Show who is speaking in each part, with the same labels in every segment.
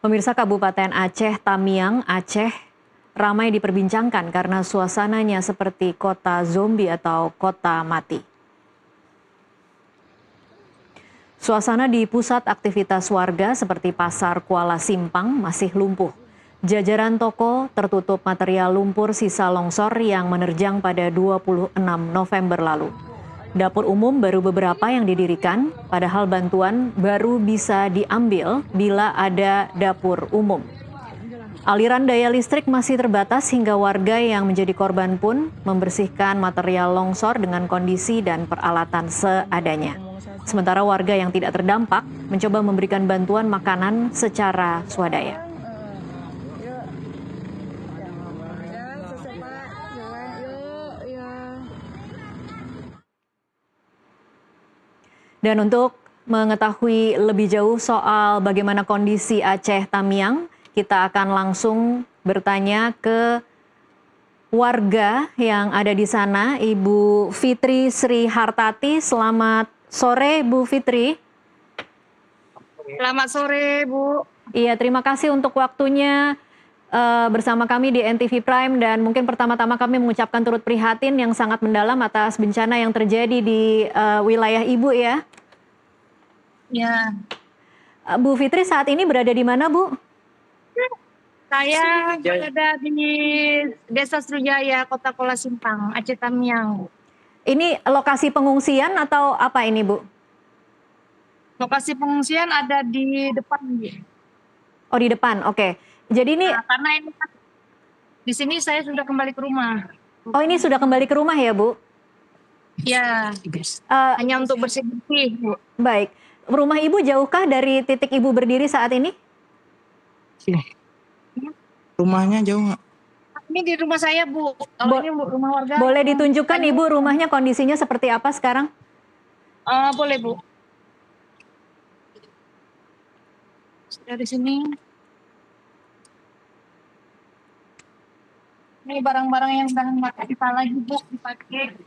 Speaker 1: Pemirsa, Kabupaten Aceh Tamiang, Aceh ramai diperbincangkan karena suasananya seperti kota zombie atau kota mati. Suasana di pusat aktivitas warga seperti Pasar Kuala Simpang masih lumpuh. Jajaran toko tertutup material lumpur sisa longsor yang menerjang pada 26 November lalu. Dapur umum baru beberapa yang didirikan, padahal bantuan baru bisa diambil bila ada dapur umum. Aliran daya listrik masih terbatas hingga warga yang menjadi korban pun membersihkan material longsor dengan kondisi dan peralatan seadanya. Sementara warga yang tidak terdampak mencoba memberikan bantuan makanan secara swadaya. Dan untuk mengetahui lebih jauh soal bagaimana kondisi Aceh Tamiang, kita akan langsung bertanya ke warga yang ada di sana, Ibu Fitri Sri Hartati. Selamat sore, Bu Fitri.
Speaker 2: Selamat sore, Bu.
Speaker 1: Iya, terima kasih untuk waktunya bersama kami di NTV Prime, dan mungkin pertama-tama kami mengucapkan turut prihatin yang sangat mendalam atas bencana yang terjadi di wilayah Ibu ya.
Speaker 2: Ya.
Speaker 1: Bu Fitri saat ini berada di mana, Bu?
Speaker 2: Saya berada di Desa Srujaya, Kota Kuala Simpang, Aceh Tamiang.
Speaker 1: Ini lokasi pengungsian atau apa ini, Bu?
Speaker 2: Lokasi pengungsian ada di depan.
Speaker 1: Oh, di depan, oke. Jadi ini,
Speaker 2: karena ini di sini saya sudah kembali ke rumah.
Speaker 1: oh ini sudah kembali ke rumah ya, Bu?
Speaker 2: Ya, hanya untuk bersih-bersih, Bu.
Speaker 1: Baik. Rumah Ibu jauhkah dari titik Ibu berdiri saat ini?
Speaker 3: Rumahnya jauh nggak?
Speaker 2: Ini di rumah saya, Bu. Kalau ini rumah warga.
Speaker 1: Boleh ditunjukkan Ibu rumahnya kondisinya seperti apa sekarang?
Speaker 2: Boleh, Bu. Dari sini. Ini barang-barang yang sudah kita lagi, Bu, dipakai.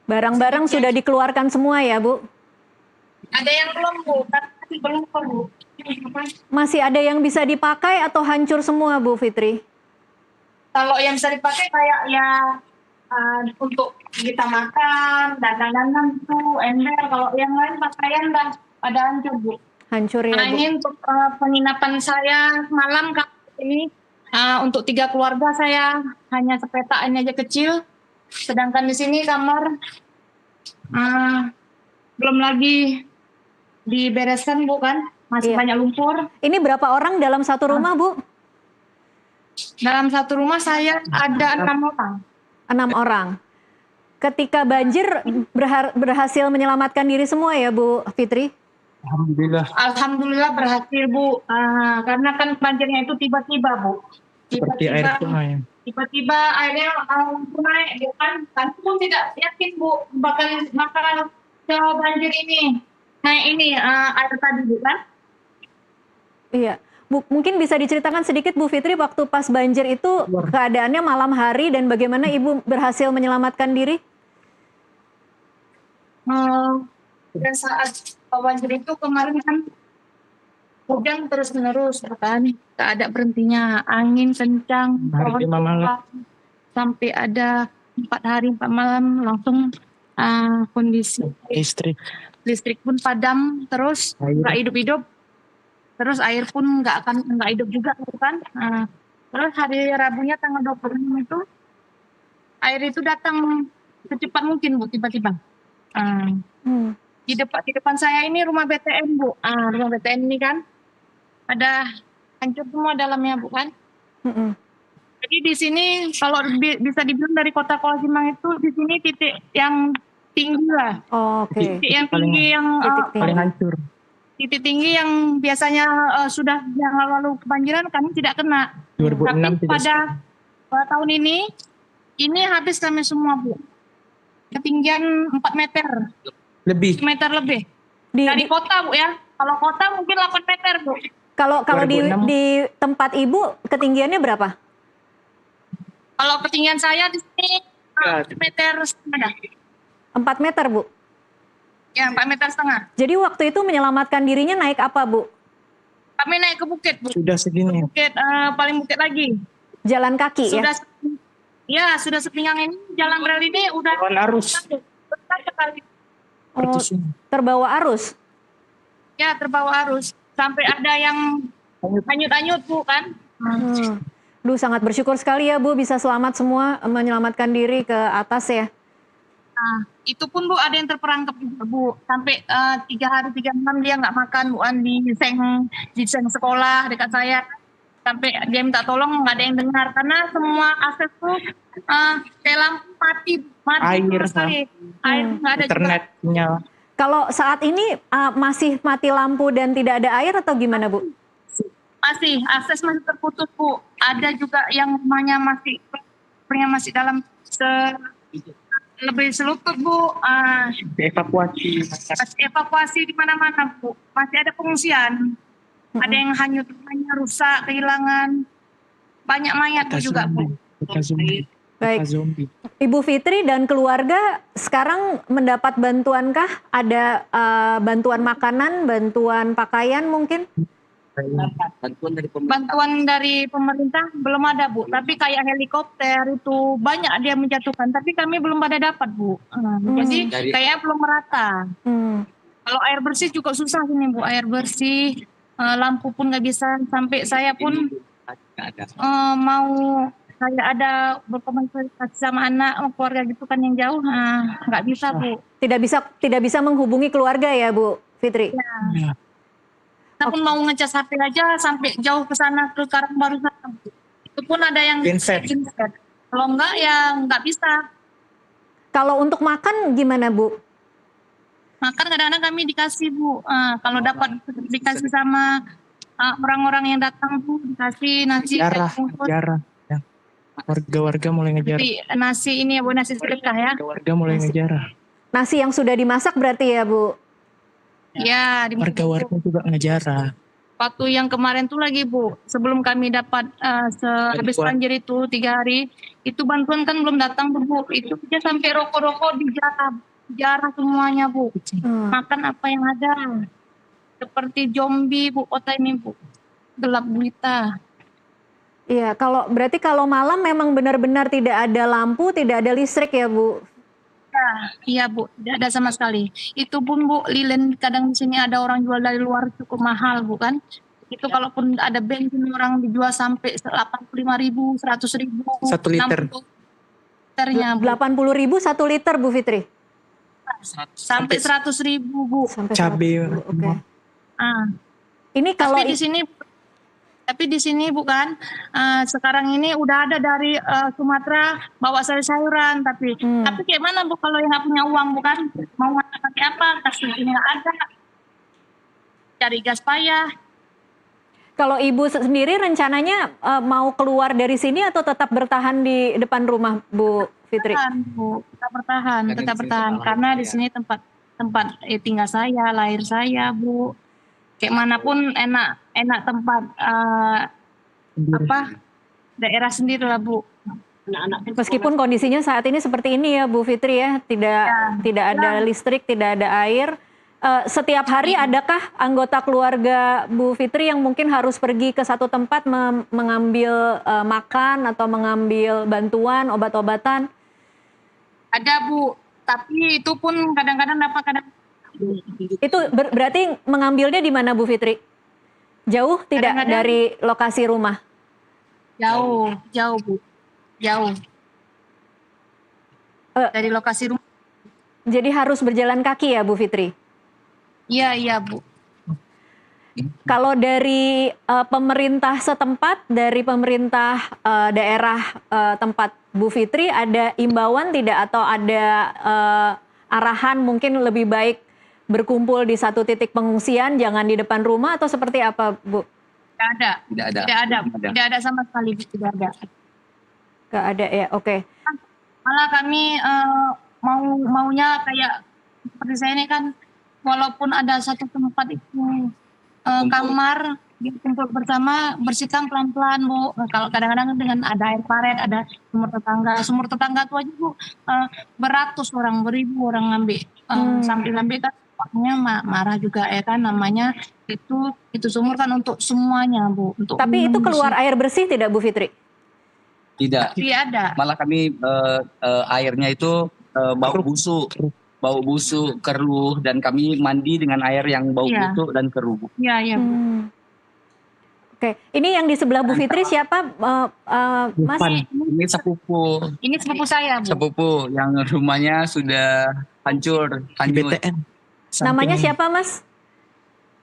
Speaker 1: Barang-barang sudah dikeluarkan semua ya, Bu?
Speaker 2: Ada yang belum, Bu, tapi belum, Bu.
Speaker 1: Masih ada yang bisa dipakai atau hancur semua, Bu Fitri?
Speaker 2: Kalau yang bisa dipakai kayak ya untuk kita makan, dandan-dandan itu, ember. Kalau yang lain pakaian dah pada hancur, Bu.
Speaker 1: Hancur ya, Bu.
Speaker 2: Ini untuk penginapan saya malam ini untuk 3 keluarga saya hanya sepetaan aja kecil. Sedangkan di sini kamar belum lagi dibereskan, Bu, kan? Masih banyak lumpur.
Speaker 1: Ini berapa orang dalam satu rumah, Bu?
Speaker 2: Dalam satu rumah saya ada 6 orang.
Speaker 1: 6 orang. Ketika banjir berhasil menyelamatkan diri semua ya, Bu Fitri?
Speaker 3: Alhamdulillah.
Speaker 2: Alhamdulillah berhasil, Bu. Karena kan banjirnya itu tiba-tiba, Bu.
Speaker 3: Seperti air sungai.
Speaker 2: Tiba-tiba airnya naik, bukan? Kami pun tidak yakin, Bu, bakal banjir ini. Naik ini air tadi, bukan?
Speaker 1: Iya. Bu, mungkin bisa diceritakan sedikit, Bu Fitri, waktu pas banjir itu keadaannya malam hari dan bagaimana Ibu berhasil menyelamatkan diri?
Speaker 2: Dan saat banjir itu kemarin kan hujan terus-menerus, kan? Tak ada berhentinya, angin kencang, sampai ada 4 hari 4 malam langsung kondisi listrik pun padam, terus nggak hidup-hidup, terus air pun nggak hidup juga, kan? Terus hari Rabunya tanggal 26 itu air itu datang secepat mungkin, Bu, tiba-tiba. Di depan saya ini rumah BTN, Bu. Rumah BTN ini kan ada hancur semua dalamnya, Bu, kan? Jadi di sini kalau bisa dibilang dari kota Kuala Simpang itu di sini titik yang tinggi lah. Titik yang tinggi yang
Speaker 3: paling hancur.
Speaker 2: Titik tinggi yang biasanya sudah yang lalu kebanjiran kami tidak kena.
Speaker 3: 2006
Speaker 2: tapi pada tahun ini habis kami semua, Bu. Ketinggian 4 meter.
Speaker 3: Lebih.
Speaker 2: Dari kota, Bu, ya. Kalau kota mungkin 8 meter, Bu.
Speaker 1: Kalau di tempat Ibu ketinggiannya berapa?
Speaker 2: Kalau ketinggian saya di sini 4 meter setengah.
Speaker 1: 4 meter, Bu?
Speaker 2: Ya, 4 meter setengah.
Speaker 1: Jadi waktu itu menyelamatkan dirinya naik apa, Bu?
Speaker 2: Kami naik ke bukit, Bu.
Speaker 3: Sudah segini.
Speaker 2: Bukit, paling bukit lagi.
Speaker 1: Jalan kaki ya?
Speaker 2: Sudah sepinggang ini, jalan rel ini udah
Speaker 3: Lawan arus.
Speaker 2: besar sekali.
Speaker 1: Oh,
Speaker 3: Seperti sini.
Speaker 1: terbawa arus?
Speaker 2: Ya, terbawa arus. Sampai ada yang hanyut-hanyut, Bu, kan.
Speaker 1: Duh, sangat bersyukur sekali ya Bu bisa selamat semua, menyelamatkan diri ke atas ya.
Speaker 2: Nah, itu pun Bu ada yang terperangkap juga Bu. Sampai 3 hari 3 malam dia nggak makan Bu, di seng sekolah dekat saya. Sampai dia minta tolong nggak ada yang dengar karena semua akses tuh kayak lampu mati
Speaker 3: Air,
Speaker 2: sekali. Air nggak ada
Speaker 3: internet,
Speaker 2: juga.
Speaker 3: sinyal.
Speaker 1: Kalau saat ini masih mati lampu dan tidak ada air atau gimana Bu?
Speaker 2: Masih akses masih terputus Bu. Ada juga yang rumahnya masih dalam lebih selutut Bu.
Speaker 3: Dievakuasi.
Speaker 2: Masih evakuasi di mana-mana Bu. Masih ada pengungsian. Ada yang hanyut, rumahnya rusak, kehilangan. Banyak mayat Bu juga Bu.
Speaker 3: Kita zombie.
Speaker 1: Baik.
Speaker 3: Kita zombie.
Speaker 1: Ibu Fitri dan keluarga sekarang mendapat bantuankah? Ada bantuan makanan, bantuan pakaian mungkin?
Speaker 2: Bantuan dari pemerintah belum ada Bu, tapi kayak helikopter itu banyak dia menjatuhkan, tapi kami belum pada dapat Bu. Jadi kayaknya belum merata. Kalau air bersih juga susah sini Bu, air bersih, lampu pun nggak bisa, sampai saya pun mau kayak ada berkomunikasi sama anak, keluarga gitu kan yang jauh, nggak bisa Bu.
Speaker 1: Tidak bisa menghubungi keluarga ya Bu Fitri?
Speaker 3: Ya.
Speaker 2: Kita pun mau ngecas HP aja sampai jauh ke sana ke Karangbaru sana. Itu pun ada yang
Speaker 3: Genset.
Speaker 2: kalau enggak ya nggak bisa.
Speaker 1: Kalau untuk makan gimana Bu?
Speaker 2: Makan kadang-kadang kami dikasih Bu. Kalau dapat dikasih sama orang-orang yang datang Bu, dikasih nasi
Speaker 3: Jarah.
Speaker 2: bungkus.
Speaker 3: Ya. Warga-warga mulai ngejar.
Speaker 2: Jadi, nasi ini ya Bu, nasi sedekah ya.
Speaker 3: Warga mulai ngejar.
Speaker 1: Nasi yang sudah dimasak berarti ya Bu?
Speaker 2: Ya,
Speaker 3: Warga-warga juga ngejar.
Speaker 2: waktu yang kemarin tuh lagi Bu, sebelum kami dapat habis banjir itu 3 hari, itu bantuan kan belum datang tuh Bu, itu dia sampai rokok-rokok dijarah semuanya Bu. Makan apa yang ada, seperti zombie Bu, kota ini Bu, gelap gulita.
Speaker 1: Iya, berarti kalau malam memang benar-benar tidak ada lampu, tidak ada listrik ya Bu?
Speaker 2: Iya Bu, tidak ada sama sekali. Itu pun Bu, lilin kadang di sini ada orang jual dari luar cukup mahal Bu kan. Itu kalaupun ada bensin orang dijual sampai 85.000, 100.000.
Speaker 3: 1 liter.
Speaker 2: 60 liternya Bu.
Speaker 1: 80.000 1 liter Bu Fitri?
Speaker 2: Sampai 100.000 Bu.
Speaker 1: Sampai
Speaker 3: Cabai.
Speaker 1: 100.000, oke. Ini kalau
Speaker 2: Tapi di sini bukan sekarang ini udah ada dari Sumatera bawa sayur-sayuran, tapi kayak mana Bu kalau yang nggak punya uang bukan mau makan pakai apa, kasih ini nggak ada, cari gas payah.
Speaker 1: kalau Ibu sendiri rencananya mau keluar dari sini atau tetap bertahan di depan rumah Bu Fitri?
Speaker 2: Bu, tetap bertahan karena di sini tempat tinggal saya, lahir saya Bu. Kayak manapun enak tempat daerah sendiri lah Bu.
Speaker 1: Meskipun kondisinya saat ini seperti ini ya Bu Fitri ya, tidak ada listrik, tidak ada air. Setiap hari adakah anggota keluarga Bu Fitri yang mungkin harus pergi ke satu tempat mengambil makan atau mengambil bantuan obat-obatan?
Speaker 2: Ada Bu, tapi itu pun kadang-kadang dapat
Speaker 1: Itu berarti mengambilnya di mana Bu Fitri? Jauh tidak dari lokasi rumah?
Speaker 2: Jauh Bu. Jauh. Dari lokasi rumah.
Speaker 1: Jadi harus berjalan kaki ya Bu Fitri?
Speaker 2: Iya Bu.
Speaker 1: Kalau dari pemerintah setempat, dari pemerintah daerah tempat Bu Fitri ada imbauan tidak atau ada arahan mungkin lebih baik berkumpul di satu titik pengungsian, jangan di depan rumah atau seperti apa Bu?
Speaker 2: Tidak ada sama sekali, tidak ada.
Speaker 1: Nggak ada ya, oke.
Speaker 2: Malah kami maunya kayak seperti saya ini kan, walaupun ada satu tempat itu kamar, kumpul bersama, bersihkan pelan-pelan Bu. Kalau kadang-kadang dengan ada air paret, ada sumur tetangga tuh aja Bu, beratus orang, beribu orang ngambil, sampai kan Makanya marah juga ya kan, namanya itu sumur kan untuk semuanya Bu. Untuk
Speaker 1: Tapi itu
Speaker 2: minum,
Speaker 1: keluar air bersih tidak Bu Fitri?
Speaker 4: Tidak,
Speaker 2: Tapi ada.
Speaker 4: malah kami airnya itu bau busuk, keruh, dan kami mandi dengan air yang bau
Speaker 2: Iya.
Speaker 4: busuk dan keruh.
Speaker 2: Iya, iya Bu.
Speaker 1: Oke, ini yang di sebelah Bu Fitri siapa, Mas?
Speaker 3: Depan.
Speaker 4: Ini
Speaker 2: Ini sepupu saya Bu.
Speaker 4: sepupu yang rumahnya sudah hancur.
Speaker 3: BTN.
Speaker 1: Namanya
Speaker 3: Samping
Speaker 1: siapa Mas?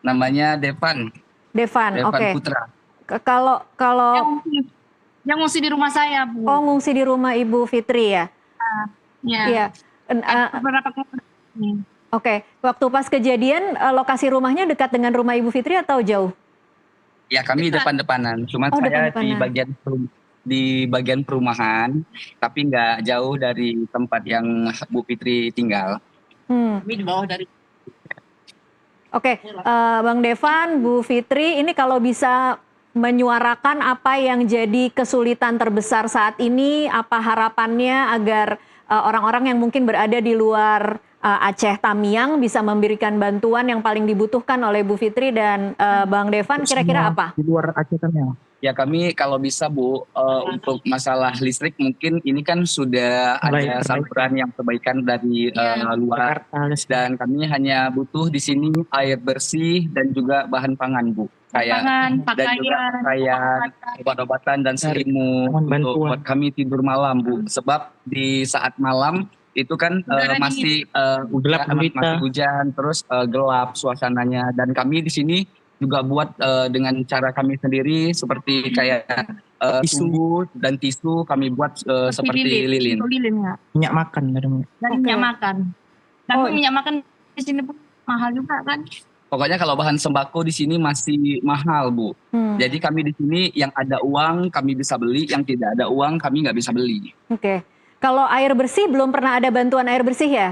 Speaker 4: Namanya Devan
Speaker 1: Devan. Oke.
Speaker 4: Putra.
Speaker 1: Kalau
Speaker 2: Yang ngungsi di rumah saya Bu.
Speaker 1: oh ngungsi di rumah Ibu Fitri ya?
Speaker 2: Iya.
Speaker 1: Iya.
Speaker 2: Beberapa kali.
Speaker 1: Oke, waktu pas kejadian lokasi rumahnya dekat dengan rumah Ibu Fitri atau jauh?
Speaker 4: Ya kami depan-depanan, cuma
Speaker 1: Oh,
Speaker 4: saya
Speaker 1: depan-depanan.
Speaker 4: di bagian perumahan, tapi nggak jauh dari tempat yang Bu Fitri tinggal.
Speaker 2: Kami di bawah dari.
Speaker 1: Oke, Bang Devan, Bu Fitri, ini kalau bisa menyuarakan apa yang jadi kesulitan terbesar saat ini, apa harapannya agar orang-orang yang mungkin berada di luar Aceh Tamiang bisa memberikan bantuan yang paling dibutuhkan oleh Bu Fitri dan Bang Devan, kira-kira apa?
Speaker 3: di luar Aceh kan ya.
Speaker 4: Ya kami kalau bisa Bu, untuk masalah listrik mungkin ini kan sudah ada saluran yang perbaikan dari luar,
Speaker 3: Jakarta,
Speaker 4: dan kami hanya butuh di sini air bersih dan juga bahan pangan Bu, kayak
Speaker 2: Pangan,
Speaker 4: dan juga pakaian, obat-obatan dan selimut
Speaker 3: Mohon
Speaker 4: untuk
Speaker 3: bantuan.
Speaker 4: buat kami tidur malam Bu, sebab di saat malam itu kan
Speaker 2: Udara
Speaker 4: masih
Speaker 3: Gelap gulita.
Speaker 4: masih hujan, terus gelap suasananya, dan kami di sini juga buat dengan cara kami sendiri seperti kayak
Speaker 3: Tisu.
Speaker 4: sumbu dan tisu kami buat seperti lilin.
Speaker 2: Untuk lilin ya.
Speaker 3: Minyak makan katanya.
Speaker 2: Dan
Speaker 1: Oke.
Speaker 2: minyak makan. Dan
Speaker 1: Oh.
Speaker 2: minyak makan di sini pun mahal juga kan.
Speaker 4: Pokoknya kalau bahan sembako di sini masih mahal Bu. Jadi kami di sini yang ada uang kami bisa beli, yang tidak ada uang kami nggak bisa beli.
Speaker 1: Oke, kalau air bersih belum pernah ada bantuan air bersih ya,